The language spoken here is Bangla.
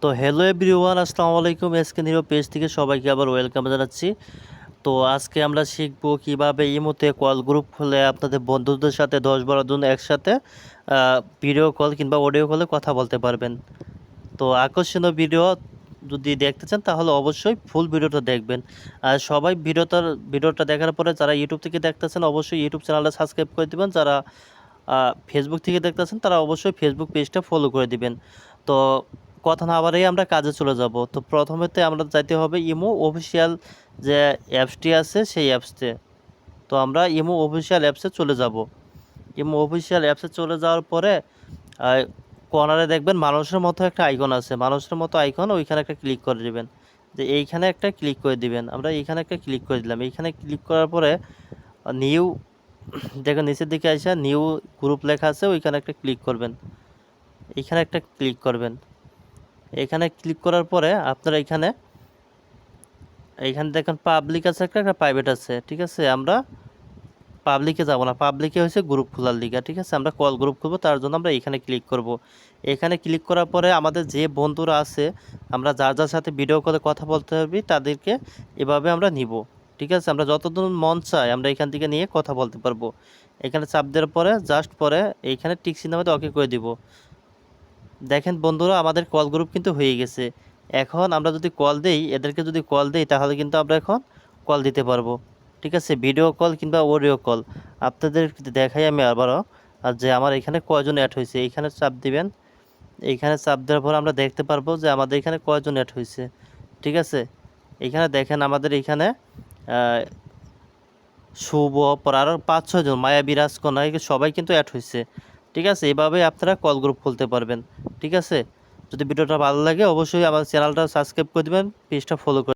তো হ্যালো এভরিওয়ান, আসসালামু আলাইকুম। এসকে নিরো পেজ থেকে সবাইকে আবার ওয়েলকাম জানাচ্ছি। তো আজকে আমরা শিখব কিভাবে ইমোতে কল গ্রুপ খুলে আপনাদের বন্ধুদের সাথে 10-12 জন একসাথে ভিডিও কল কিংবা অডিও কলে কথা বলতে পারবেন। তো আকর্ষণীয় ভিডিও যদি দেখতে চান তাহলে অবশ্যই ফুল ভিডিওটা দেখবেন। আর সবাই ভিডিওটা দেখার পরে যারা ইউটিউব থেকে দেখতেছেন অবশ্যই ইউটিউব চ্যানেলটা সাবস্ক্রাইব করে দিবেন। যারা ফেসবুক থেকে দেখতেছেন তারা অবশ্যই ফেসবুক পেজটা ফলো করে দিবেন। তো কথা না বাড়িয়ে আমরা কাজে চলে যাব। তো প্রথমেতে আমরা যাইতে হবে ইমো অফিসিয়াল যে অ্যাপসটি আছে সেই অ্যাপসতে। তো আমরা ইমো অফিসিয়াল অ্যাপসে চলে যাব। ইমো অফিসিয়াল অ্যাপসে চলে যাওয়ার পরে কর্নারে দেখবেন মানুষের মতো একটা আইকন আছে, মানুষের মতো আইকন, ওইখানে একটা ক্লিক করে দিবেন। যে এইখানে একটা ক্লিক করে দিবেন, আমরা এইখানে একটা ক্লিক করে দিলাম। এইখানে ক্লিক করার পরে নিউ দেখেন নিচের দিকে আসা নিউ গ্রুপ লেখা আছে, ওইখানে একটা ক্লিক করবেন। এইখানে একটা ক্লিক করবেন। এখানে ক্লিক করার পরে আপনারা এইখানে দেখেন পাবলিক আছে, একটা প্রাইভেট আছে। ঠিক আছে, আমরা পাবলিকে যাব না, পাবলিকে হয়েছে গ্রুপ খোলার লিগা। ঠিক আছে, আমরা কল গ্রুপ খুলবো, তার জন্য আমরা এখানে ক্লিক করব। এখানে ক্লিক করার পরে আমাদের যে বন্ধুরা আছে, আমরা যার যার সাথে ভিডিও কলে কথা বলতে পারবি তাদেরকে এভাবে আমরা নিব। ঠিক আছে, আমরা যতদূর মন চাই আমরা এখান থেকে নিয়ে কথা বলতে পারবো। এখানে চাপ দেওয়ার পরে জাস্ট পরে এইখানে টিক চিহ্ন মধ্যে ওকে করে দিব। দেখেন বন্ধুরা, আমাদের কল গ্রুপ কিন্তু হয়ে গেছে। এখন আমরা যদি কল দেই, এদেরকে যদি কল দেই, তাহলে কিন্তু আমরা এখন কল দিতে পারবো। ঠিক আছে, ভিডিও কল কিংবা অডিও কল আপনাদের দেখাই আমি আবারও। আর যে আমার এখানে কয়জন অ্যাড হয়েছে, এইখানে চাপ দিবেন। এইখানে চাপ দেওয়ার পর আমরা দেখতে পারবো যে আমাদের এখানে কয়জন অ্যাড হয়েছে। ঠিক আছে, এইখানে দেখেন আমাদের এইখানে শুভ, পর আরও 5-6 জন, মায়া বিরাজ কন্যা, সবাই কিন্তু অ্যাড হয়েছে। ঠিক আছে, এভাবে আপনারা কল গ্রুপ খুলতে পারবেন। ঠিক আছে, যদি ভিডিওটা ভালো লাগে অবশ্যই আমার চ্যানেলটা সাবস্ক্রাইব করে দেবেন, পেজটা ফলো করে